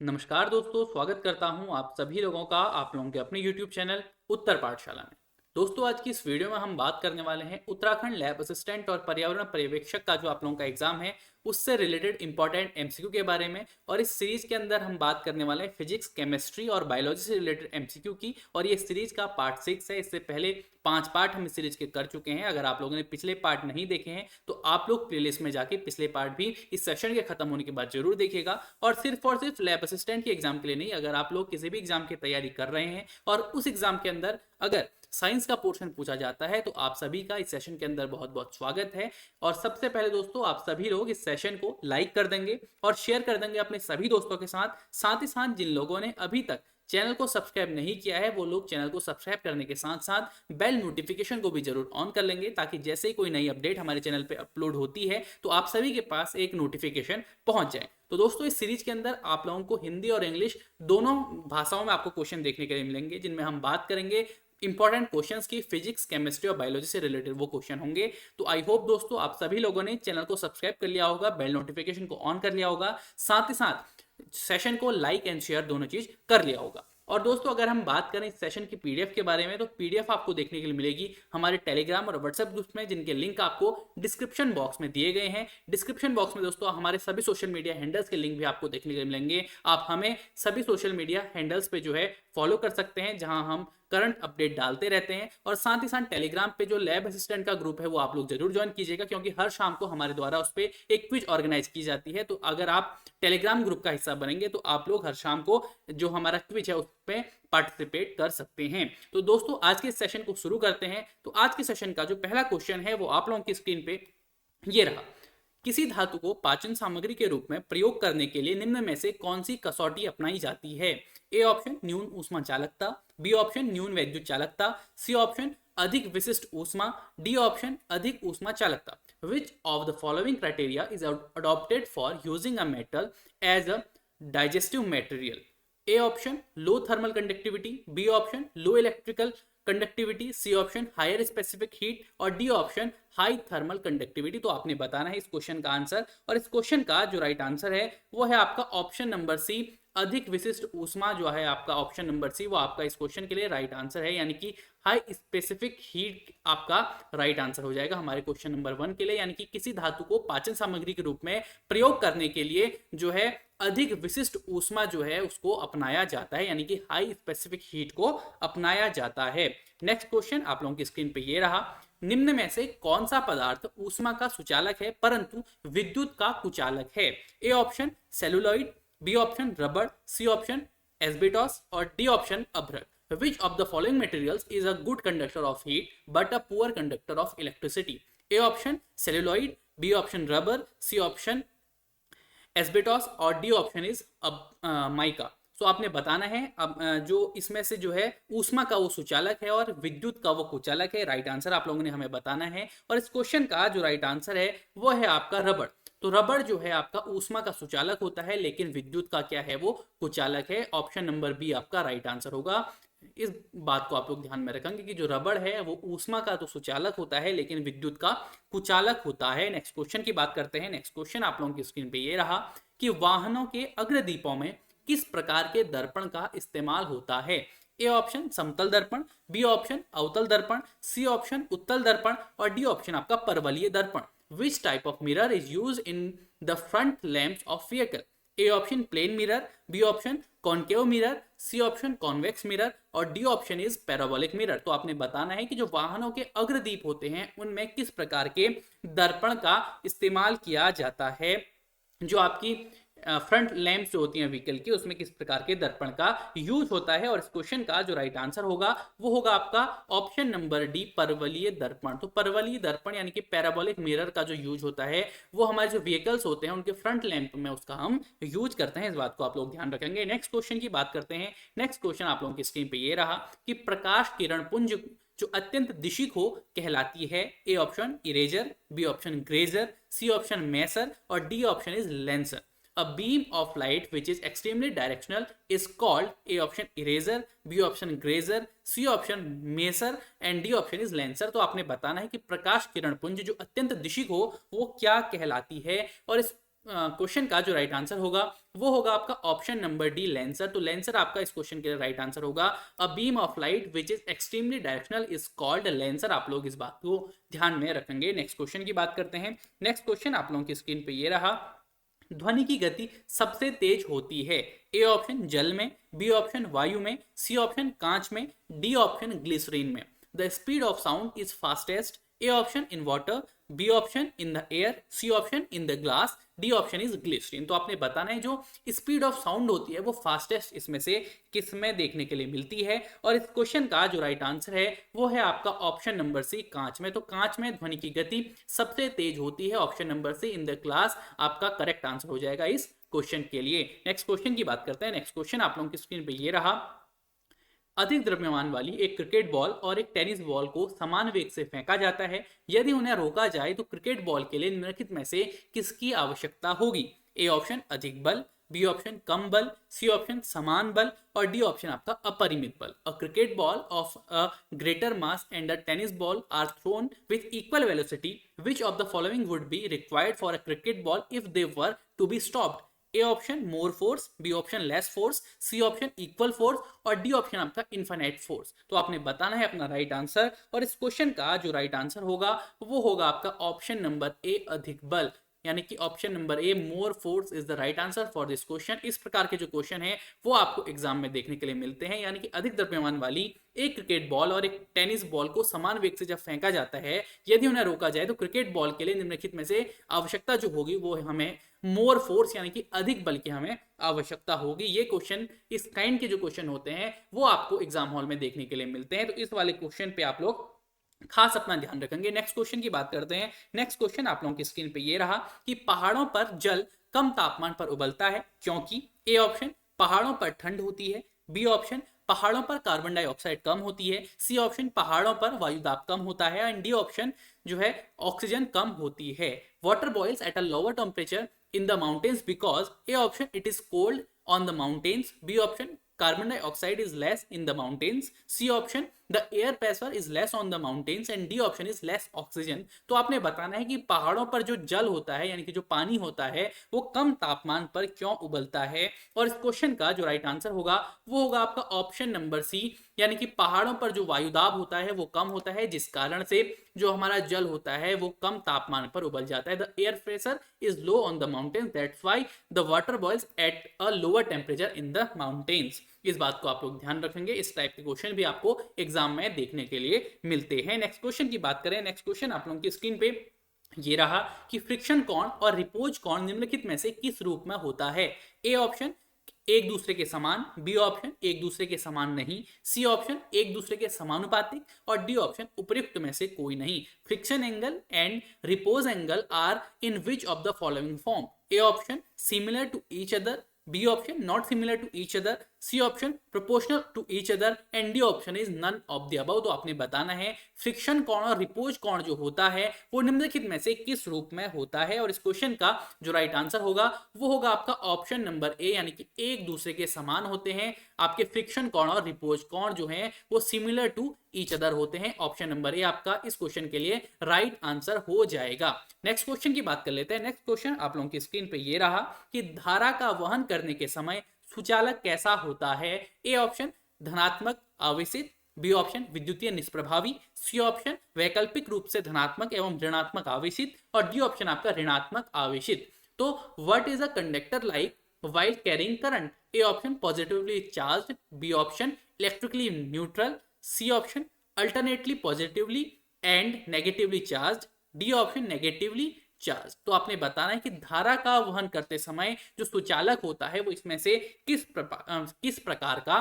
नमस्कार दोस्तों, स्वागत करता हूं आप सभी लोगों का आप लोगों के अपने YouTube चैनल उत्तर पाठशाला में। दोस्तों, आज की इस वीडियो में हम बात करने वाले हैं उत्तराखंड लैब असिस्टेंट और पर्यावरण पर्यवेक्षक का जो आप लोगों का एग्जाम है उससे रिलेटेड इंपॉर्टेंट एमसीक्यू के बारे में। और इस सीरीज के अंदर हम बात करने वाले हैं फिजिक्स, केमिस्ट्री और बायोलॉजी से रिलेटेड एमसीक्यू की। और ये सीरीज का पार्ट 6 है। इससे पहले 5 पार्ट हम इस सीरीज के कर चुके हैं। अगर आप लोगों ने पिछले पार्ट नहीं देखे हैं तो आप लोग प्लेलिस्ट में जाके पिछले पार्ट भी इस सेशन के खत्म होने के बाद जरूर देखिएगा। और सिर्फ लैब असिस्टेंट के एग्जाम के लिए नहीं, अगर आप लोग किसी भी एग्जाम की तैयारी कर रहे हैं और उस एग्जाम के अंदर अगर साइंस का पोर्शन पूछा जाता है तो आप सभी का इस सेशन के अंदर बहुत बहुत स्वागत है। और सबसे पहले दोस्तों, आप सभी लोग इस सेशन को लाइक कर देंगे और शेयर कर देंगे अपने सभी दोस्तों के साथ। साथ ही साथ जिन लोगों ने अभी तक चैनल को सब्सक्राइब नहीं किया है वो लोग चैनल को सब्सक्राइब करने के साथ साथ बेल नोटिफिकेशन को भी जरूर ऑन कर लेंगे, ताकि जैसे ही कोई नई अपडेट हमारे चैनल पे अपलोड होती है तो आप सभी के पास एक नोटिफिकेशन पहुंच जाए। तो दोस्तों, इस सीरीज के अंदर आप लोगों को हिंदी और इंग्लिश दोनों भाषाओं में आपको क्वेश्चन देखने के लिए मिलेंगे, जिनमें हम बात करेंगे इंपॉर्टेंट क्वेश्चंस की। फिजिक्स, केमिस्ट्री और बायोलॉजी से रिलेटेड वो क्वेश्चन होंगे। तो आई होप दोस्तों आप सभी लोगों ने चैनल को सब्सक्राइब कर लिया होगा, बेल नोटिफिकेशन को ऑन कर लिया होगा, साथ ही साथ सेशन को लाइक एंड शेयर दोनों चीज कर लिया होगा। और दोस्तों, अगर हम बात करें इस सेशन की पीडीएफ के बारे में तो पीडीएफ आपको देखने के लिए मिलेगी हमारे टेलीग्राम और व्हाट्सएप ग्रुप में, जिनके लिंक आपको डिस्क्रिप्शन बॉक्स में दिए गए हैं। डिस्क्रिप्शन बॉक्स में दोस्तों हमारे सभी सोशल मीडिया हैंडल्स के लिंक भी आपको देखने के लिए मिलेंगे। आप हमें सभी सोशल मीडिया हैंडल्स पे जो है फॉलो कर सकते हैं, जहां हम करंट अपडेट डालते रहते हैं। और साथ ही साथ टेलीग्राम पे जो लैब असिस्टेंट का ग्रुप है वो आप लोग जरूर ज्वाइन कीजिएगा, क्योंकि हर शाम को हमारे द्वारा उस पर एक क्विज ऑर्गेनाइज की जाती है। तो अगर आप टेलीग्राम ग्रुप का हिस्सा बनेंगे तो आप लोग हर शाम को जो हमारा क्विज है उस पर पार्टिसिपेट कर सकते हैं। तो दोस्तों, आज के सेशन को शुरू करते हैं। तो आज के सेशन का जो पहला क्वेश्चन है वो आप लोगों की स्क्रीन पे ये रहा। किसी धातु को पाचन सामग्री के रूप में प्रयोग करने के लिए निम्न में से कौन सी कसौटी अपनाई जाती है? ए ऑप्शन न्यून ऊष्मा चालकता, बी ऑप्शन न्यून वैद्युत चालकता, सी ऑप्शन अधिक विशिष्ट ऊष्मा, डी ऑप्शन अधिक ऊष्मा चालकता। Which of the following criteria is adopted for using a metal as a digestive material? A option low thermal conductivity, B option low electrical conductivity, C option higher specific heat और D option high thermal conductivity. तो आपने बताना है इस question का answer. और इस question का जो राइट आंसर है वो है आपका ऑप्शन नंबर सी, अधिक विशिष्ट ऊष्मा। जो है आपका ऑप्शन नंबर सी वो आपका इस क्वेश्चन के लिए राइट आंसर है, यानी कि हाई स्पेसिफिक हीट आपका राइट आंसर हो जाएगा हमारे क्वेश्चन नंबर 1 के लिए। यानी कि किसी धातु को पाचन सामग्री के रूप में प्रयोग करने के लिए जो है अधिक विशिष्ट ऊष्मा जो है उसको अपनाया जाता है, यानी कि हाई स्पेसिफिक हीट को अपनाया जाता है। नेक्स्ट क्वेश्चन आप लोगों की स्क्रीन पे ये रहा। निम्न में से कौन सा पदार्थ ऊष्मा का सुचालक है परंतु विद्युत का कुचालक है? A option celluloid, B option rubber, C option asbestos और डी ऑप्शन अभ्रक। Which of the following materials is a good conductor of heat but a poor conductor of electricity? A option celluloid, B option rubber, C option एस्बेटॉस और D option is mica. सो आपने बताना है अब जो इसमें से जो है ऊष्मा का वो सुचालक है और विद्युत का वो कुचालक है। राइट आंसर आप लोगों ने हमें बताना है। और इस क्वेश्चन का जो राइट आंसर है वो है आपका रबड़। तो रबड़ जो है आपका ऊष्मा का सुचालक होता है, लेकिन विद्युत का क्या है वो कुचालक है। ऑप्शन नंबर बी आपका राइट आंसर होगा। इस बात को आप लोग ध्यान में रखेंगे कि जो रबड़ है वो ऊष्मा का तो सुचालक होता है लेकिन विद्युत का कुचालक होता है। नेक्स्ट क्वेश्चन की बात करते हैं। नेक्स्ट क्वेश्चन आप लोगों की स्क्रीन पे ये रहा कि वाहनों के अग्रदीपों में किस प्रकार के दर्पण का इस्तेमाल होता है? ए ऑप्शन समतल दर्पण, बी ऑप्शन अवतल दर्पण, सी ऑप्शन उत्तल दर्पण और डी ऑप्शन आपका परवलयी दर्पण। Which type of mirror is use in the front lamps of vehicle? A option plane mirror, B option concave mirror, C option convex mirror और D option is parabolic mirror. तो आपने बताना है कि जो वाहनों के अग्रदीप होते हैं उनमें किस प्रकार के दर्पण का इस्तेमाल किया जाता है। जो आपकी फ्रंट लैंप्स जो होती हैं व्हीकल की उसमें किस प्रकार के दर्पण का यूज होता है। और इस क्वेश्चन का जो राइट आंसर होगा वो होगा आपका ऑप्शन नंबर डी, परवलयी दर्पण। तो परवलयी दर्पण यानी कि पैराबोलिक मिरर का जो यूज होता है वो हमारे जो व्हीकल्स होते हैं उनके फ्रंट लैंप में उसका हम यूज करते हैं। इस बात को आप लोग ध्यान रखेंगे। नेक्स्ट क्वेश्चन की बात करते हैं। नेक्स्ट क्वेश्चन आप लोगों की स्क्रीन पे ये रहा कि प्रकाश किरण पुंज जो अत्यंत दिशिक हो कहलाती है। A option eraser, B option graser, C option maser और D option is laser. A beam of light which is extremely directional is called A option eraser, B option grazer, C option maser and D option is lancer। तो आपने बताना है कि प्रकाश किरण पुंज जो अत्यंत दिशिक हो वो क्या कहलाती है। और इस क्वेश्चन का जो राइट आंसर होगा वो होगा आपका ऑप्शन नंबर डी, लेंसर। तो लेंसर आपका इस क्वेश्चन के लिए राइट आंसर होगा। A beam of light which is extremely directional is called lancer. आप लोग इस बात को ध्यान में रखेंगे। नेक्स्ट क्वेश्चन की बात करते हैं। नेक्स्ट क्वेश्चन आप लोगों की स्क्रीन पे ये रहा। ध्वनि की गति सबसे तेज होती है। ए ऑप्शन जल में, बी ऑप्शन वायु में, सी ऑप्शन कांच में, डी ऑप्शन ग्लिसरीन में। The speed of sound is fastest. A option in water, B option in the air, C option in the glass, D option is glycerine. तो आपने बताना है जो स्पीड ऑफ साउंड होती है वो फास्टेस्ट इसमें से किस में देखने के लिए मिलती है। और इस क्वेश्चन का जो राइट आंसर है वो है आपका ऑप्शन नंबर सी, कांच में। तो कांच में ध्वनि की गति सबसे तेज होती है। Option number C in the glass आपका करेक्ट आंसर हो जाएगा इस क्वेश्चन के लिए। नेक्स्ट क्वेश्चन की बात करते हैं। नेक्स्ट क्वेश्चन आप लोगों की स्क्रीन पे ये रहा। अधिक द्रव्यमान वाली एक क्रिकेट बॉल और एक टेनिस बॉल को समान वेग से फेंका जाता है। यदि उन्हें रोका जाए तो क्रिकेट बॉल के लिए निम्नलिखित में से किसकी आवश्यकता होगी? ए ऑप्शन अधिक बल, बी ऑप्शन कम बल, सी ऑप्शन समान बल और डी ऑप्शन आपका अपरिमित बल। A cricket ball of a greater mass and a tennis ball are thrown with equal velocity. Which of the following would be required for a cricket ball if they were to be stopped? A option more force, B option less force, C option equal force और D option आपका infinite force. तो आपने बताना है अपना right answer. और इस question का जो राइट आंसर होगा वो होगा आपका ऑप्शन नंबर ए, अधिक बल। यानी कि option number A, more force is the right answer for this question. इस प्रकार के जो क्वेश्चन है वो आपको एग्जाम में देखने के लिए मिलते हैं। यानी कि अधिक द्रव्यमान वाली एक क्रिकेट बॉल और एक टेनिस बॉल को समान वेग से जब फेंका जाता है, यदि उन्हें रोका जाए तो क्रिकेट बॉल के लिए निम्नलिखित में से आवश्यकता जो होगी वो हमें मोर फोर्स यानी कि अधिक बल की हमें आवश्यकता होगी। ये क्वेश्चन, इस काइंड के जो क्वेश्चन होते हैं वो आपको एग्जाम हॉल में देखने के लिए मिलते हैं। तो इस वाले क्वेश्चन पे आप लोग खास अपना ध्यान रखेंगे। नेक्स्ट क्वेश्चन की बात करते हैं। नेक्स्ट क्वेश्चन आप लोगों की स्क्रीन पे ये रहा कि पहाड़ों पर जल कम तापमान पर उबलता है क्योंकि? ए ऑप्शन पहाड़ों पर ठंड होती है, बी ऑप्शन पहाड़ों पर कार्बन डाइऑक्साइड कम होती है, सी ऑप्शन पहाड़ों पर वायुदाब कम होता है एंड डी ऑप्शन जो है ऑक्सीजन कम होती है। Water boils at a lower temperature in the mountains because A option it is cold on the mountains, B option carbon dioxide is less in the mountains, C option the air pressure is less on the mountains and D option is less oxygen। तो आपने बताना है कि पहाड़ों पर जो जल होता है यानी कि जो पानी होता है वो कम तापमान पर क्यों उबलता है। और इस क्वेश्चन का जो राइट आंसर होगा वो होगा आपका ऑप्शन नंबर सी, यानी कि पहाड़ों पर जो वायुदाब होता है वो कम होता है जिस कारण से जो हमारा जल होता है वो कम तापमान पर उबल जाता है। The air pressure is low on the mountains, that's why the water boils at a lower temperature in the mountains. इस बात को आप लोग ध्यान रखेंगे। इस टाइप के क्वेश्चन भी आपको एग्जाम में देखने के लिए मिलते हैं। नेक्स्ट क्वेश्चन की बात करें। नेक्स्ट क्वेश्चन आप लोगों की स्क्रीन पे ये रहा कि फ्रिक्शन कोण और रिपोज कोण निम्नलिखित में से किस रूप में होता है? ए ऑप्शन एक दूसरे के समान, बी ऑप्शन एक दूसरे के समान नहीं, सी ऑप्शन एक दूसरे के समानुपातिक और डी ऑप्शन उपयुक्त में से कोई नहीं। Friction angle and repose angle are in which of the following form? A option similar to each other, B option not similar to each other, C option proportional to each other and D option is none of the above. तो आपने बताना है friction कोण और repose कोण जो होता है वो निम्नलिखित में से किस रूप में होता है। और इस क्वेश्चन का जो राइट आंसर होगा वो होगा आपका ऑप्शन नंबर ए, यानी कि एक दूसरे के समान होते हैं। आपके फ्रिक्शन कोण और रिपोज कोण जो है वो सिमिलर टू ईच अदर होते हैं। ऑप्शन नंबर ए आपका इस क्वेश्चन के लिए राइट आंसर हो जाएगा। नेक्स्ट क्वेश्चन की बात कर लेते हैं। नेक्स्ट क्वेश्चन आप लोगों की स्क्रीन पे ये रहा कि धारा का वहन करने के समय सुचालक कैसा होता है? ए ऑप्शन धनात्मक आवेशित, बी ऑप्शन विद्युतीय निष्प्रभावी, सी ऑप्शन वैकल्पिक रूप से धनात्मक एवं ऋणात्मक आवेशित और डी ऑप्शन आपका ऋणात्मक आवेशित। तो what is a conductor like while carrying current? A option positively charged, B option electrically neutral, C option alternately positively and negatively charged, D option negatively charge. तो आपने बताना है कि धारा का वहन करते समय जो सुचालक होता है वो इसमें से किस प्रकार का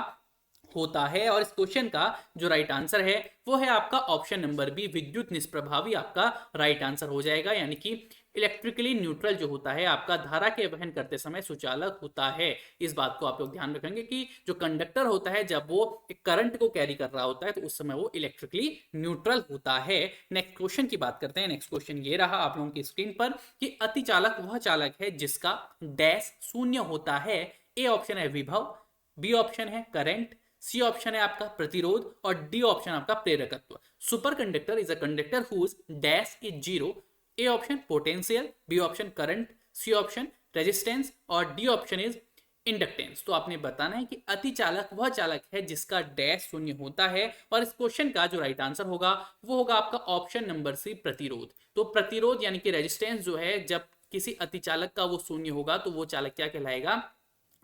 होता है। और इस क्वेश्चन का जो राइट आंसर है वो है आपका ऑप्शन नंबर बी, विद्युत निष्प्रभावी आपका राइट आंसर हो जाएगा। यानी कि इलेक्ट्रिकली न्यूट्रल जो होता है आपका धारा के वहन करते समय सुचालक होता है। इस बात को आप लोग ध्यान रखेंगे कि जो कंडक्टर होता है जब वो एक करंट को कैरी कर रहा होता है तो उस समय वो इलेक्ट्रिकली न्यूट्रल होता है। नेक्स्ट क्वेश्चन की बात करते हैं। नेक्स्ट क्वेश्चन ये रहा आप लोगों की स्क्रीन पर कि अतिचालक वह चालक है जिसका डैश शून्य होता है। ए ऑप्शन है विभव, बी ऑप्शन है करंट, सी ऑप्शन है आपका प्रतिरोध और डी ऑप्शन आपका प्रेरकत्व। Superconductor is a conductor whose dash is zero. A option potential, B option current, C option resistance और डी ऑप्शन इज इंडक्टेंस। तो आपने बताना है कि अतिचालक वह चालक है जिसका डैश शून्य होता है, और इस क्वेश्चन का जो राइट आंसर होगा वो होगा आपका ऑप्शन नंबर सी प्रतिरोध। तो प्रतिरोध यानी कि रेजिस्टेंस जो है, जब किसी अतिचालक का वो शून्य होगा तो वो चालक क्या कहलाएगा,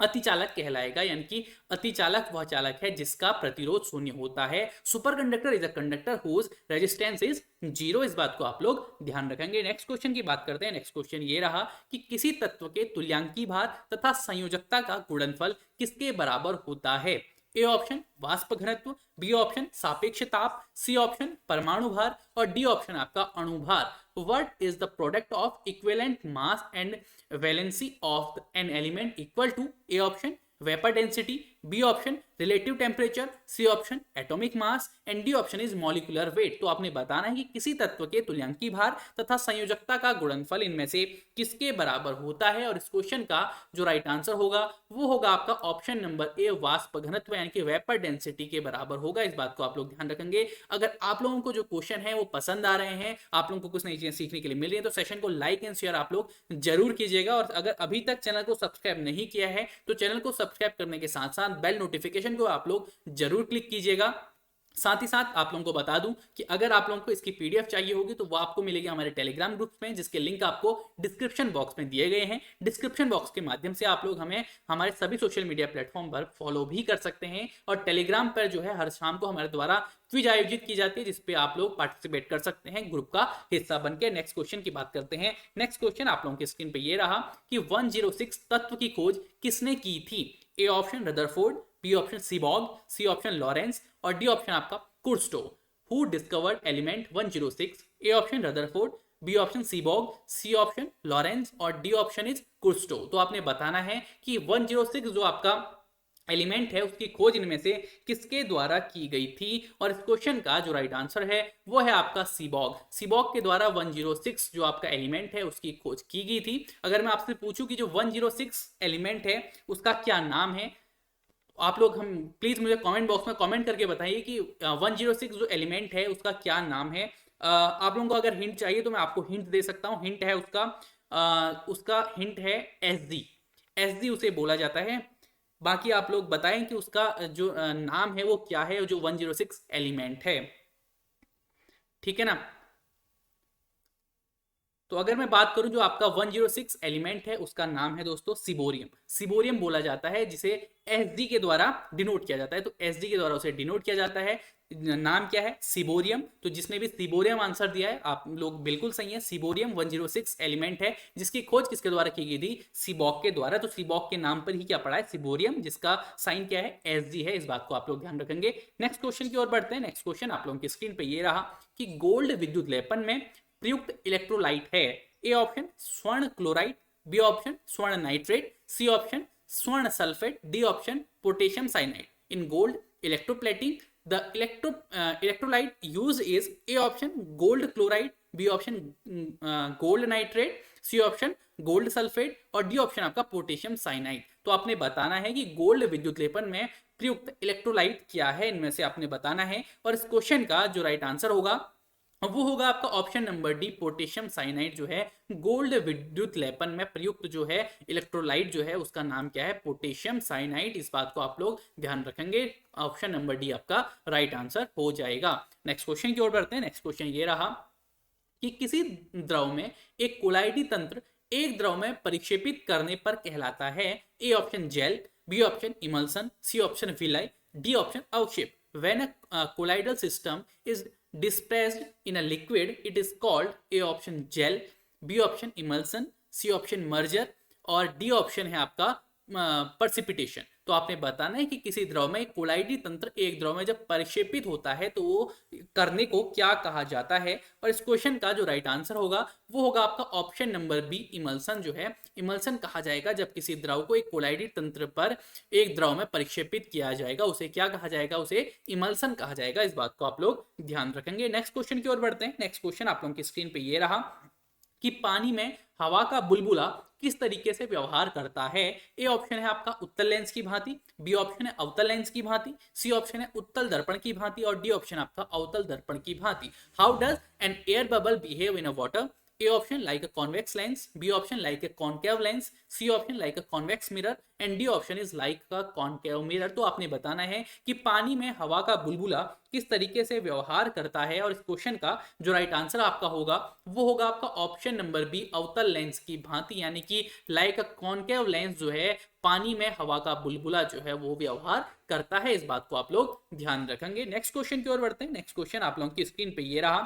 अतिचालक कहलाएगा। यानी कि अतिचालक वह चालक है जिसका प्रतिरोध शून्य होता है। Superconductor is a conductor whose resistance is zero. इस बात को आप लोग ध्यान रखेंगे। नेक्स्ट क्वेश्चन की बात करते हैं। नेक्स्ट क्वेश्चन ये रहा कि किसी तत्व के तुल्यांकी भार तथा संयोजकता का गुणनफल किसके बराबर होता है। ए ऑप्शन वाष्प घनत्व, बी ऑप्शन सापेक्ष ताप, सी ऑप्शन परमाणु भार और डी ऑप्शन आपका अणुभार। What is the product of equivalent mass and valency of an element equal to. A option vapour density, B option relative temperature, C option atomic mass and D option is molecular weight. तो आपने बताना है कि किसी तत्व के तुल्यांकी भार तथा संयोजकता का गुणनफल इनमें से किसके बराबर होता है, और इस क्वेश्चन का जो राइट आंसर होगा वो होगा आपका ऑप्शन नंबर ए वाष्प घनत्व यानी कि वेपर डेंसिटी के बराबर होगा। इस बात को आप लोग ध्यान रखेंगे। अगर आप लोगों को जो क्वेश्चन है वो पसंद आ रहे हैं, आप लोगों को कुछ नई चीजें सीखने के लिए मिल रही है, तो सेशन को लाइक एंड शेयर आप लोग जरूर कीजिएगा। और अगर अभी तक चैनल को सब्सक्राइब नहीं किया है तो चैनल को सब्सक्राइब करने के साथ साथ बेल नोटिफिकेशन को आप लोग जरूर क्लिक कीजिएगा। साथ ही साथ आप लोगों को बता दूं कि अगर आप लोगों को इसकी पीडीएफ चाहिए होगी तो वो आपको मिलेगी हमारे टेलीग्राम ग्रुप में, जिसके लिंक आपको डिस्क्रिप्शन बॉक्स में दिए गए हैं। डिस्क्रिप्शन बॉक्स के माध्यम से आप लोग हमें हमारे सभी सोशल मीडिया प्लेटफॉर्म पर फॉलो भी कर सकते हैं, और टेलीग्राम पर जो है हर शाम को हमारे द्वारा क्विज आयोजित की जाती है जिसपे आप लोग पार्टिसिपेट कर सकते हैं ग्रुप का हिस्सा बनकर। नेक्स्ट क्वेश्चन की बात करते हैं। नेक्स्ट क्वेश्चन आप लोगों की स्क्रीन पे ये रहा कि 106 तत्व की खोज किसने की थी। A option Rutherford, B option Seaborg, C option Lawrence और डी ऑप्शन आपका कुर्स्टो। Who discovered element 106। A option Rutherford, B option Seaborg, C option Lawrence और डी ऑप्शन इज कुर्स्टो। तो आपने बताना है कि 106 जो आपका एलिमेंट है उसकी खोज इनमें से किसके द्वारा की गई थी, और इस क्वेश्चन का जो राइट आंसर है वो है आपका सीबॉग। सीबॉग के द्वारा 106 जो आपका एलिमेंट है उसकी खोज की गई थी। अगर मैं आपसे पूछूं कि जो 106 एलिमेंट है उसका क्या नाम है, आप लोग हम प्लीज मुझे कमेंट बॉक्स में कमेंट करके बताइए कि 106 जो एलिमेंट है उसका क्या नाम है। आप लोगों को अगर हिंट चाहिए तो मैं आपको हिंट दे सकता हूँ। हिंट है उसका हिंट है एसजी। एसजी उसे बोला जाता है। बाकी आप लोग बताएं कि उसका जो नाम है वो क्या है, जो 106 एलिमेंट है। ठीक है ना। तो अगर मैं बात करूं जो आपका 106 एलिमेंट है उसका नाम है दोस्तों सिबोरियम। सिबोरियम बोला जाता है जिसे एसडी के द्वारा डिनोट किया जाता है। तो एसडी के द्वारा उसे डिनोट किया जाता है। नाम क्या है, सिबोरियम। तो जिसने भी सिबोरियम आंसर दिया है आप लोग बिल्कुल सही है। सिबोरियम 106 एलिमेंट है जिसकी खोज किसके द्वारा की गई थी, सीबॉक के द्वारा। तो सीबॉक के नाम पर ही क्या पड़ा है, सिबोरियम, जिसका साइन क्या है, एसजी है। इस बात को आप लोग ध्यान रखेंगे। नेक्स्ट क्वेश्चन की ओर बढ़ते हैं। नेक्स्ट क्वेश्चन आप लोगों की स्क्रीन पे ये रहा कि गोल्ड विद्युत लेपन में प्रयुक्त इलेक्ट्रोलाइट है। ए ऑप्शन स्वर्ण क्लोराइड, बी ऑप्शन स्वर्ण नाइट्रेट, सी ऑप्शन स्वर्ण sulphate, D option potassium cyanide. In gold electroplating the electrolyte used is A option gold chloride, B option gold nitrate, C option gold sulfate और D option आपका potassium cyanide. तो आपने बताना है कि gold विद्युत लेपन में प्रयुक्त इलेक्ट्रोलाइट क्या है, इनमें से आपने बताना है। और इस क्वेश्चन का जो राइट आंसर होगा वो होगा आपका option number D, potassium cyanide जो है गोल्ड विद्युत लेपन में प्रयुक्त जो है इलेक्ट्रोलाइट जो है उसका नाम क्या है, पोटेशियम साइनाइड। इस बात को आप लोग ध्यान रखेंगे। ऑप्शन नंबर डी आपका राइट आंसर हो जाएगा। नेक्स्ट क्वेश्चन की ओर बढ़ते हैं। नेक्स्ट क्वेश्चन ये रहा कि किसी द्रव में एक कोलाइडी तंत्र एक द्रव में परिक्षेपित करने पर कहलाता है। A option gel, B option emulsion, C option विलय, डी ऑप्शन अवक्षेप। When a colloidal system is dispersed in a liquid, it is called A option gel, B option emulsion, C option merger और D option है आपका precipitation। तो आपने बताना है कि किसी द्रव में कोलाइडी तंत्र एक द्रव में जब परिक्षेपित होता है तो वो करने को क्या कहा जाता है, और इस क्वेश्चन का जो राइट आंसर होगा वो होगा आपका ऑप्शन नंबर बी, इमल्सन जो है। इमल्सन कहा जाएगा जब किसी द्रव को एक कोलाइडी तंत्र पर एक द्रव में परिक्षेपित किया जाएगा, उसे क्या कहा जाएगा, उसे इमल्सन कहा जाएगा। इस बात को आप लोग ध्यान रखेंगे। नेक्स्ट क्वेश्चन की ओर बढ़ते हैं। नेक्स्ट क्वेश्चन आप लोगों की स्क्रीन पे ये रहा कि पानी में हवा का बुलबुला किस तरीके से व्यवहार करता है। ए ऑप्शन है आपका उत्तल लेंस की भांति, बी ऑप्शन है अवतल लेंस की भांति, सी ऑप्शन है उत्तल दर्पण की भांति और डी ऑप्शन आपका अवतल दर्पण की भांति। How does N air bubble behave in a water. A option like a convex lens, B option like a concave lens, C option like a convex mirror and D option is like a concave mirror। तो आपने बताना है कि पानी में हवा का बुलबुला किस तरीके से व्यवहार करता है और इस क्वेश्चन का जो राइट आंसर आपका होगा वो होगा आपका ऑप्शन नंबर बी, अवतल लेंस की भांति, यानी कि लाइक अ कॉन्केव लेंस जो है पानी में हवा का बुलबुला जो है वो व्यवहार करता है। इस बात को आप लोग ध्यान रखेंगे। नेक्स्ट क्वेश्चन की ओर बढ़ते हैं। नेक्स्ट क्वेश्चन आप लोगों की स्क्रीन पे ये रहा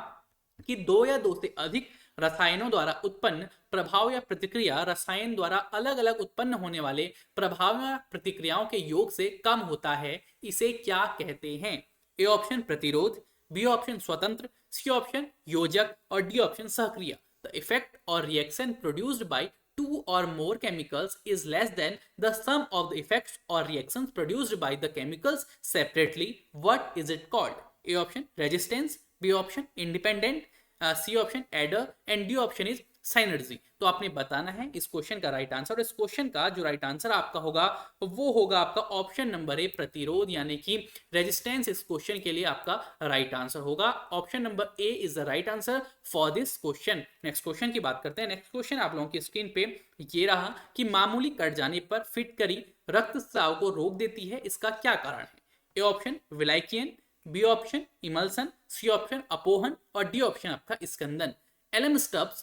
कि दो या दो से अधिक रसायनों द्वारा उत्पन्न प्रभाव या प्रतिक्रिया रसायन द्वारा अलग अलग उत्पन्न होने वाले प्रभाव या प्रतिक्रियाओं के योग से कम होता है, इसे क्या कहते हैं? ए ऑप्शन प्रतिरोध, बी ऑप्शन स्वतंत्र, सी ऑप्शन योजक और डी ऑप्शन सहक्रिया। द इफेक्ट और reaction produced by two or more chemicals is less than the sum of the effects or reactions produced by the chemicals separately. What is it called? A option resistance, B option independent, C option adder and D option is synergy. तो आपने बताना है इस question का right answer, और इस question का जो राइट आंसर आपका होगा वो होगा आपका ऑप्शन नंबर ए, प्रतिरोध, यानी कि रेजिस्टेंस इस क्वेश्चन के लिए आपका राइट आंसर होगा। Option number A is the right answer for this question. Next question की बात करते हैं। नेक्स्ट क्वेश्चन आप लोगों की स्क्रीन पे ये रहा कि मामूली कट जाने पर फिटकरी रक्तस्राव को रोक देती है, इसका क्या कारण है? ए ऑप्शन विलायकियन, B option emulsion, C option अपोहन और डी ऑप्शन आपका स्कंदन। Elm stops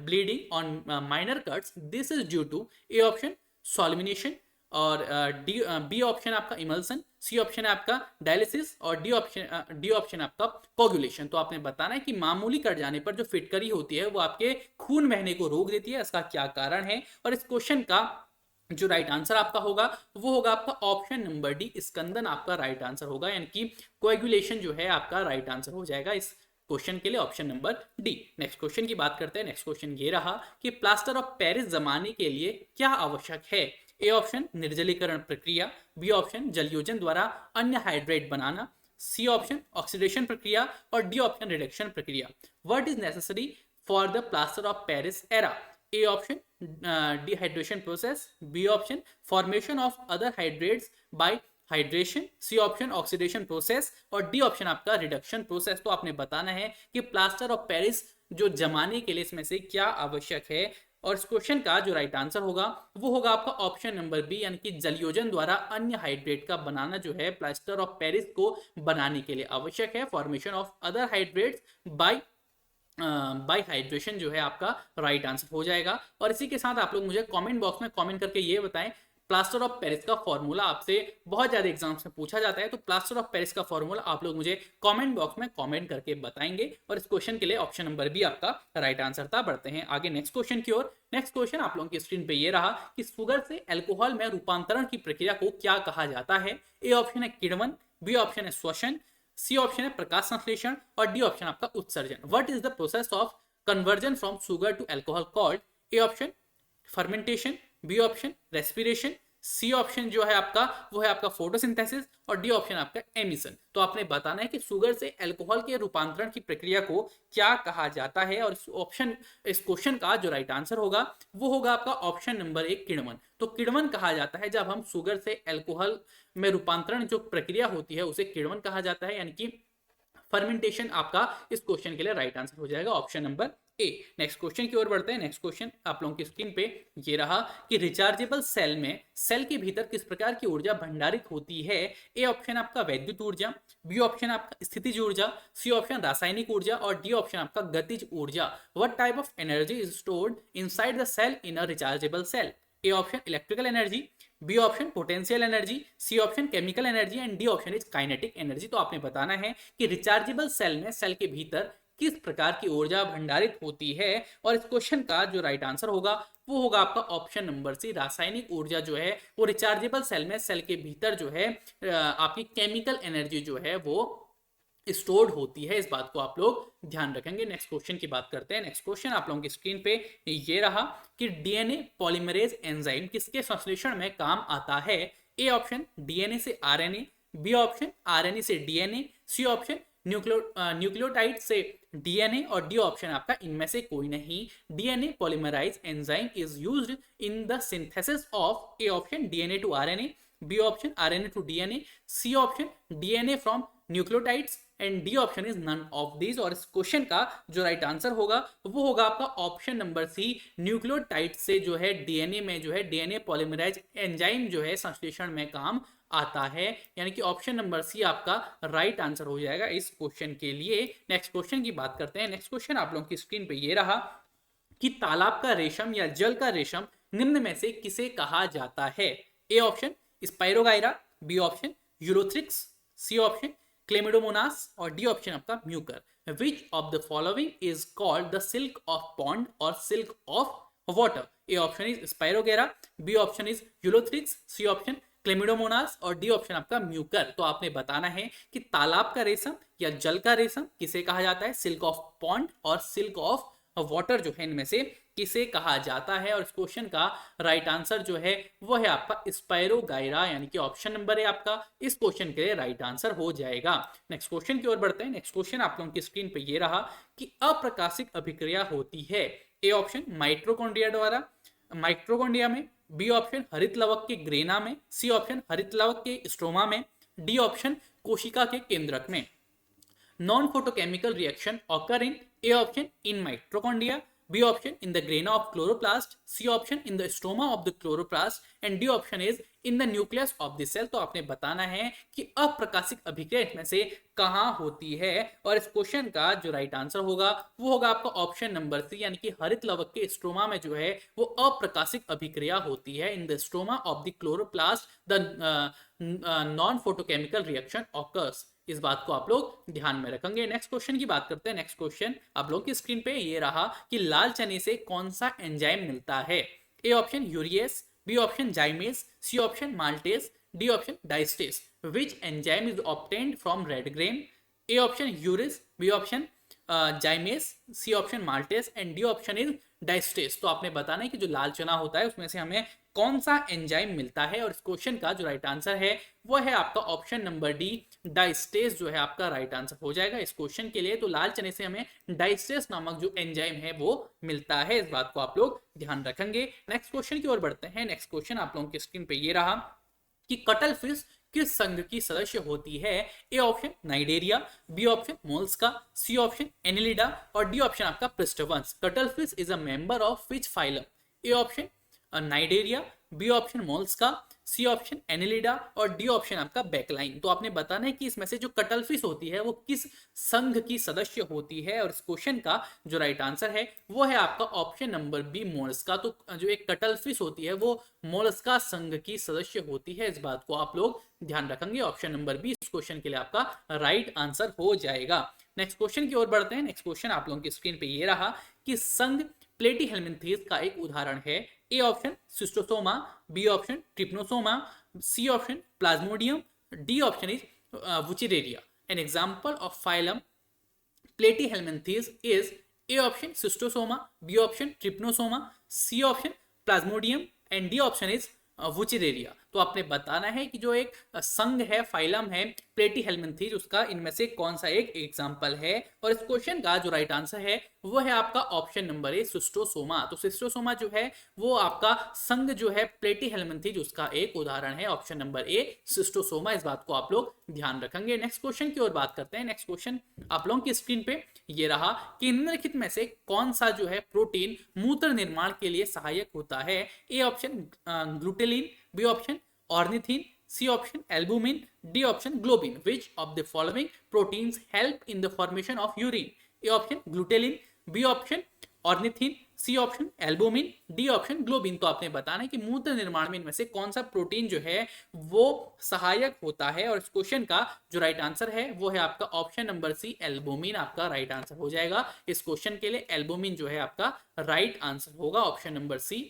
bleeding on minor cuts. This is due to A option solmination और B ऑप्शन आपका इमल्सन, C ऑप्शन है आपका डायलिसिस और D ऑप्शन आपका कोगुलेशन। तो आपने बताना है कि मामूली कट जाने पर जो फिटकरी होती है वो आपके खून बहने को रोक देती है, इसका क्या कारण है? और इस क्वेश्चन का जो राइट आंसर आपका होगा वो होगा आपका ऑप्शन नंबर डी, स्कंदन आपका राइट आंसर होगा, यानी कि कोएगुलेशन जो है आपका राइट आंसर हो जाएगा इस क्वेश्चन के लिए, option number D. Next question की बात करते हैं। नेक्स्ट क्वेश्चन ये रहा कि प्लास्टर ऑफ पेरिस जमाने के लिए क्या आवश्यक है? ए ऑप्शन निर्जलीकरण प्रक्रिया, बी ऑप्शन जलयोजन द्वारा अन्य हाइड्रेट बनाना, सी ऑप्शन ऑक्सीडेशन प्रक्रिया और डी ऑप्शन रिडक्शन प्रक्रिया। What is necessary for the plaster of Paris era? A option dehydration process, B option formation of other hydrates by hydration, C option oxidation process और D option आपका reduction process. तो आपने बताना है कि plaster of Paris जो जमाने के लिए इसमें से क्या आवश्यक है, और इस क्वेश्चन का जो राइट आंसर होगा वो होगा आपका ऑप्शन नंबर बी, यानी कि जलयोजन द्वारा अन्य हाइड्रेट का बनाना जो है प्लास्टर ऑफ पेरिस को बनाने के लिए आवश्यक है। Formation of other hydrates by hydration जो है आपका राइट आंसर हो जाएगा। और इसी के साथ आप लोग मुझे कमेंट बॉक्स में कमेंट करके ये बताएं, प्लास्टर ऑफ पेरिस का फॉर्मूला आपसे बहुत ज्यादा एग्जाम्स में पूछा जाता है, तो प्लास्टर ऑफ पेरिस का फॉर्मूला आप लोग मुझे कमेंट बॉक्स में कमेंट करके बताएंगे। और इस क्वेश्चन के लिए ऑप्शन नंबर बी आपका राइट आंसर था। बढ़ते हैं आगे नेक्स्ट क्वेश्चन की ओर। नेक्स्ट क्वेश्चन आप लोगों की स्क्रीन पे ये रहा कि शुगर से अल्कोहल में रूपांतरण की प्रक्रिया को क्या कहा जाता है? ए ऑप्शन है किण्वन, बी ऑप्शन है श्वसन, सी ऑप्शन है प्रकाश संश्लेषण और डी ऑप्शन आपका उत्सर्जन। What is the process of conversion from sugar to alcohol called? A option fermentation, B option respiration, C option जो है आपका वो है आपका फोटोसिंथेसिस और डी ऑप्शन आपका एमिशन। तो आपने बताना है कि शुगर से अल्कोहल के रूपांतरण की प्रक्रिया को क्या कहा जाता है, और इस क्वेश्चन का जो राइट आंसर होगा वो होगा आपका ऑप्शन नंबर एक, किण्वन। तो किण्वन कहा जाता है जब हम शुगर से अल्कोहल में रूपांतरण जो प्रक्रिया होती है उसे किण्वन कहा जाता है, यानी कि फर्मेंटेशन आपका इस क्वेश्चन के लिए राइट आंसर हो जाएगा, option number A. Next question की ओर बढ़ते हैं। नेक्स्ट क्वेश्चन आप लोगों की स्क्रीन पे ये रहा कि रिचार्जेबल सेल में सेल के भीतर किस प्रकार की ऊर्जा भंडारित होती है? ए ऑप्शन आपका वैद्युत ऊर्जा, बी ऑप्शन आपका स्थितिज ऊर्जा, सी ऑप्शन रासायनिक ऊर्जा और डी ऑप्शन आपका गतिज ऊर्जा। What type of energy is stored inside the cell in a rechargeable cell? A option electrical energy, B option potential energy, C option chemical energy and D option is kinetic energy. तो आपने बताना है कि rechargeable cell में cell के भीतर किस प्रकार की ऊर्जा भंडारित होती है, और इस क्वेश्चन का जो राइट आंसर होगा वो होगा आपका ऑप्शन नंबर सी, रासायनिक ऊर्जा जो है वो रिचार्जेबल सेल में सेल के भीतर जो है आपकी केमिकल एनर्जी जो है वो स्टोर्ड होती है। इस बात को आप लोग ध्यान रखेंगे। नेक्स्ट क्वेश्चन की बात करते हैं। नेक्स्ट क्वेश्चन आप लोगों की स्क्रीन पे ये रहा कि डीएनए पॉलीमरेज एंजाइम किसके संश्लेषण में काम आता है? ए ऑप्शन डीएनए से आरएनए, बी ऑप्शन आरएनए से डीएनए, सी ऑप्शन न्यूक्लियोटाइड से डीएनए और डी ऑप्शन आपका इनमें से कोई नहीं। DNA polymerase enzyme is used in the synthesis of A option DNA to RNA, B option RNA to DNA, C option DNA from nucleotides, and D option is none of these. और इस question का जो right answer होगा वो होगा आपका option number सी, nucleotide से जो है डीएनए में जो है डीएनए पॉलीमराइज एंजाइम जो है संश्लेषण में काम आता है। यानी कि ऑप्शन नंबर सी आपका राइट आंसर हो जाएगा इस क्वेश्चन के लिए। नेक्स्ट क्वेश्चन की बात करते हैं। नेक्स्ट क्वेश्चन आप लोगों की स्क्रीन पे ये रहा कि तालाब का रेशम या जल का रेशम निम्न में से किसे कहा जाता है? A option Spirogyra, B option Ulothrix, C option Chlamydomonas और डी ऑप्शन आपका Mucor. Which of the following is called the silk of pond और silk of water? A option is Spirogyra, B option is Ulothrix, C option Chlamydomonas और D option आपका Mucor. तो आपने बताना है कि तालाब का रेशम या जल का रेशम किसे कहा जाता है? सिल्क ऑफ पॉन्ड और सिल्क ऑफ वाटर जो है इनमें से किसे कहा जाता है? और इस क्वेश्चन का राइट आंसर जो है वो है आपका स्पाइरोगाइरा, यानी कि ऑप्शन नंबर है आपका इस क्वेश्चन के लिए राइट आंसर हो जाएगा। नेक्स्ट क्वेश्चन की ओर बढ़ते हैं। नेक्स्ट क्वेश्चन आप लोगों की स्क्रीन पे ये रहा कि अप्रकाशिक अभिक्रिया होती है। ए ऑप्शन माइटोकॉन्ड्रिया द्वारा, माइटोकॉन्ड्रिया में, बी ऑप्शन हरित लवक के ग्रेना में, सी ऑप्शन हरित लवक के स्ट्रोमा में, डी ऑप्शन कोशिका के केंद्रक में। Non photochemical reaction occur in A option in mitochondria, B option in the grana of chloroplast, C option in the stroma of the chloroplast and D option is in the nucleus of the cell. तो आपने बताना है कि अप्रकाशिक अभिक्रिया में से कहां होती है? और इस क्वेश्चन का जो राइट आंसर होगा वो होगा आपका ऑप्शन नंबर सी, यानी कि हरित लवक के स्ट्रोमा में जो है वो अप्रकाशिक अभिक्रिया होती है। इन the stroma of the chloroplast the non photochemical reaction occurs. इस बात को आप लोग ध्यान में रखेंगे। नेक्स्ट क्वेश्चन की बात करते हैं। नेक्स्ट क्वेश्चन आप लोग की स्क्रीन पे ये रहा कि लाल चने से कौन सा एंजाइम मिलता है? A option urease, B option zymase, C option maltase, D option diastase. Which enzyme is obtained from red grain? A option urease, B option zymase, C option maltase and D option is diastase. तो आपने बताना है कि जो लाल चना होता है उसमें से हमें कौन सा एंजाइम मिलता है? और इस क्वेश्चन का जो राइट आंसर है वो है आपका ऑप्शन नंबर डी, डाइस्टेस जो है आपका राइट आंसर हो जाएगा इस क्वेश्चन के लिए। तो लाल चने से हमें डाइस्टेस नामक जो एंजाइम है वो मिलता है। इस बात को आप लोग ध्यान रखेंगे। नेक्स्ट क्वेश्चन की ओर बढ़ते हैं। नेक्स्ट क्वेश्चन आप लोगों की स्क्रीन पे ये रहा कि कटल फिश किस संघ की सदस्य होती है? A option Cnidaria, B option Mollusca, C option Annelida और डी ऑप्शन आपका पृष्ठवंश। Cuttlefish is a member of which phylum? A option Cnidaria, B option Mollusca, C option Annelida और डी ऑप्शन आपका बैकलाइन। तो आपने बताना है कि इसमें से जो कटलफिश होती है वो किस संघ की सदस्य होती है? और इस क्वेश्चन का जो राइट आंसर है वो है आपका ऑप्शन नंबर बी, मोलस्का। तो जो एक कटलफिश होती है वो मोलस्का संघ की सदस्य होती है। इस बात को आप लोग ध्यान रखेंगे। ऑप्शन नंबर बी इस क्वेश्चन के लिए आपका राइट आंसर हो जाएगा। नेक्स्ट क्वेश्चन की ओर बढ़ते हैं। नेक्स्ट क्वेश्चन आप लोगों की स्क्रीन पे ये रहा कि संघ प्लेटीहेल्मिन्थेस का एक उदाहरण है। A option Schistosoma, B option Trypanosoma, C option Plasmodium, D option is Wuchereria. An example of phylum Platyhelminthes is A option Schistosoma, B option Trypanosoma, C option Plasmodium and D option is Wuchereria. तो आपने बताना है कि जो एक संघ है, phylum है प्लेटीहेल्मिन्थेस, उसका इनमें से कौन सा एक एग्जांपल है? और इस क्वेश्चन का जो राइट आंसर है वो है आपका ऑप्शन नंबर ए, सिस्टोसोमा। तो सिस्टोसोमा जो है वो आपका संघ जो है प्लेटीहेल्मिन्थेस उसका एक उदाहरण है। Option number A schistosoma. इस बात को आप लोग ध्यान रखेंगे। नेक्स्ट क्वेश्चन की ओर बात करते हैं। नेक्स्ट क्वेश्चन आप लोगों की स्क्रीन पे ये रहा कि निम्नलिखित में से कौन सा जो है प्रोटीन मूत्र निर्माण के लिए सहायक होता है? A option glutelin, B option ornithine, C option albumin, D option globin. Which of the following proteins help in the formation of urine? A option glutelin, B option ornithine, C option albumin, D option globin. तो आपने बताना है कि मूत्र निर्माण में इनमें से कौन सा प्रोटीन जो है वो सहायक होता है? और इस क्वेश्चन का जो राइट आंसर है वो है आपका ऑप्शन नंबर सी, एल्बुमिन आपका राइट आंसर हो जाएगा। इस क्वेश्चन के लिए एल्बुमिन जो है आपका राइट आंसर होगा। Option number C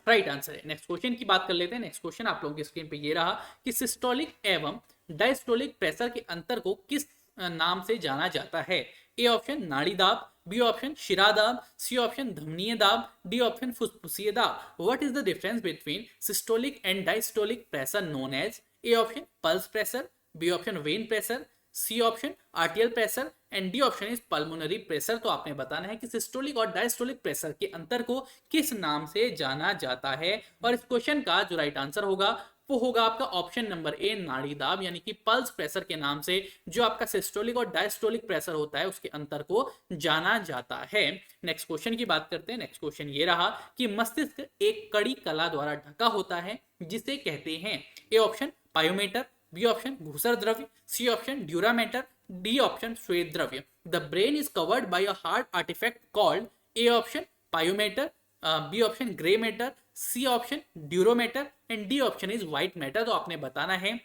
right answer है। नेक्स्ट क्वेश्चन की बात कर लेते हैं। नेक्स्ट क्वेश्चन आप लोगों की स्क्रीन पे ये रहा कि सिस्टोलिक एवं डायस्टोलिक प्रेशर के अंतर को किस नाम से जाना जाता है? ए ऑप्शन नाड़ी दाब, बी ऑप्शन शिरा दाब, सी ऑप्शन धमनीय दाब, डी ऑप्शन फुसफुसीय दाब। What is the difference between systolic and diastolic pressure known as? A option pulse pressure, B option vein pressure, C option arterial pressure and D option is pulmonary pressure. तो आपने बताना है कि systolic और diastolic pressure के अंतर को किस नाम से जाना जाता है। और इस क्वेश्चन का जो राइट आंसर होगा वो होगा आपका ऑप्शन नंबर ए, नाड़ी दाब यानी कि पल्स प्रेशर के नाम से जो आपका सिस्टोलिक और डायस्टोलिक प्रेशर होता है उसके अंतर को जाना जाता है। नेक्स्ट क्वेश्चन की बात करते हैं। नेक्स्ट क्वेश्चन ये रहा कि मस्तिष्क एक कड़ी कला द्वारा ढका होता है जिसे कहते हैं। A option pia mater, B option घूसर द्रव्य, C option dura mater, D option श्वेत द्रव्य। The brain is covered by a hard artifact called. A option pia mater, B option grey matter, C option dura mater and D option is white matter. तो आपने बताना है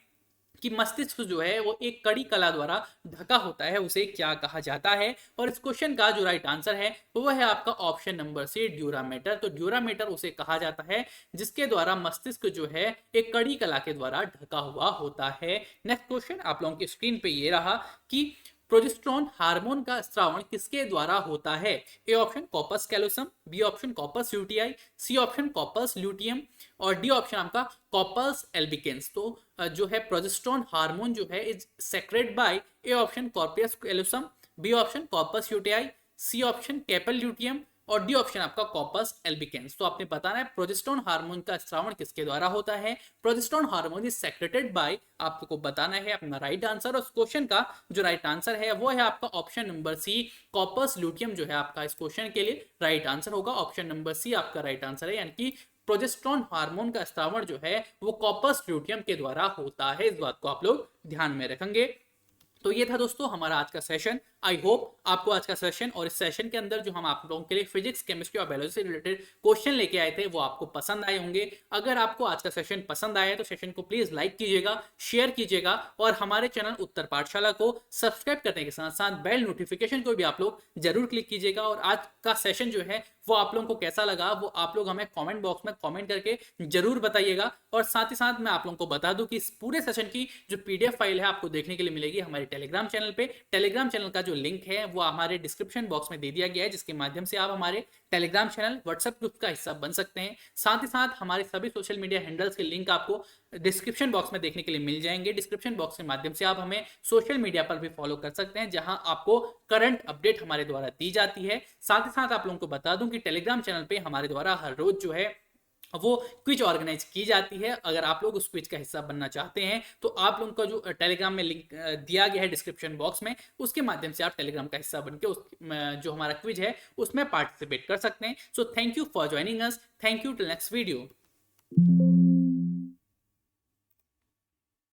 कि मस्तिष्क जो है वो एक कड़ी कला द्वारा ढका होता है, उसे क्या कहा जाता है। और इस क्वेश्चन का जो राइट आंसर है वो है आपका ऑप्शन नंबर सी, ड्यूरामेटर। तो ड्यूरामेटर उसे कहा जाता है जिसके द्वारा मस्तिष्क जो है एक कड़ी कला के द्वारा ढका हुआ होता है। नेक्स्ट क्वेश्चन आप लोगों की स्क्रीन पे ये रहा कि प्रोजेस्टेरोन हार्मोन का स्रावण किसके द्वारा होता है। A option corpus callosum, B option corpus lutea, C option corpus luteum और डी ऑप्शन आपका कॉर्पस एल्बिकेंस। तो जो है प्रोजेस्टेरोन हार्मोन जो है is secrete by A option corpus callosum, B option corpus lutea, C option corpus luteum और D option आपका corpus albicans. तो आपने बताना है प्रोजेस्टेरोन हार्मोन का स्रावण किसके द्वारा होता है। Progesterone hormone is secreted bye, आपको बताना है अपना राइट आंसर। और इस क्वेश्चन का जो राइट आंसर है वो है आपका option number C, corpus luteum जो है आपका इस क्वेश्चन के लिए राइट आंसर होगा। ऑप्शन नंबर सी आपका राइट आंसर है, यानी कि प्रोजेस्टेरोन हार्मोन का स्रावण जो है वो कॉर्पस ल्यूटियम के द्वारा होता है। इस बात को आप लोग ध्यान में रखेंगे। तो ये था दोस्तों हमारा आज का सेशन। आई होप आपको आज का सेशन और इस सेशन के अंदर जो हम आप लोगों के लिए फिजिक्स, केमिस्ट्री और बायोलॉजी से रिलेटेड क्वेश्चन लेके आए थे वो आपको पसंद आए होंगे। अगर आपको आज का सेशन पसंद आया है तो सेशन को प्लीज लाइक कीजिएगा, शेयर कीजिएगा और हमारे चैनल उत्तर पाठशाला को सब्सक्राइब करने के साथ साथ बेल नोटिफिकेशन को भी आप लोग जरूर क्लिक कीजिएगा। और आज का सेशन जो है वो आप लोगों को कैसा लगा वो आप लोग हमें कमेंट बॉक्स में कमेंट करके जरूर बताइएगा। और साथ ही साथ मैं आप लोगों को बता दूं कि इस पूरे सेशन की जो पीडीएफ फाइल है आपको देखने के लिए मिलेगी हमारे टेलीग्राम चैनल पे। टेलीग्राम चैनल का जो लिंक है वो हमारे डिस्क्रिप्शन बॉक्स में दे दिया गया है, जिसके माध्यम से आप हमारे टेलीग्राम चैनल, व्हाट्सएप ग्रुप का हिस्सा बन सकते हैं। साथ ही साथ हमारे सभी सोशल मीडिया हैंडल्स के लिंक आपको डिस्क्रिप्शन बॉक्स में देखने के लिए मिल जाएंगे। डिस्क्रिप्शन बॉक्स के माध्यम से आप हमें सोशल मीडिया पर भी फॉलो कर सकते हैं, जहां आपको करंट अपडेट हमारे द्वारा दी जाती है। साथ ही साथ आप लोगों को बता दूं कि टेलीग्राम चैनल पे हमारे द्वारा हर रोज जो है वो क्विज ऑर्गेनाइज की जाती है। अगर आप लोग उस क्विज का हिस्सा बनना चाहते हैं तो आप लोगों का जो टेलीग्राम में लिंक दिया गया है डिस्क्रिप्शन बॉक्स में, उसके माध्यम से आप टेलीग्राम का हिस्सा बनके उस जो हमारा क्विज है उसमें पार्टिसिपेट कर सकते हैं। So thank you for joining us, thank you till next video.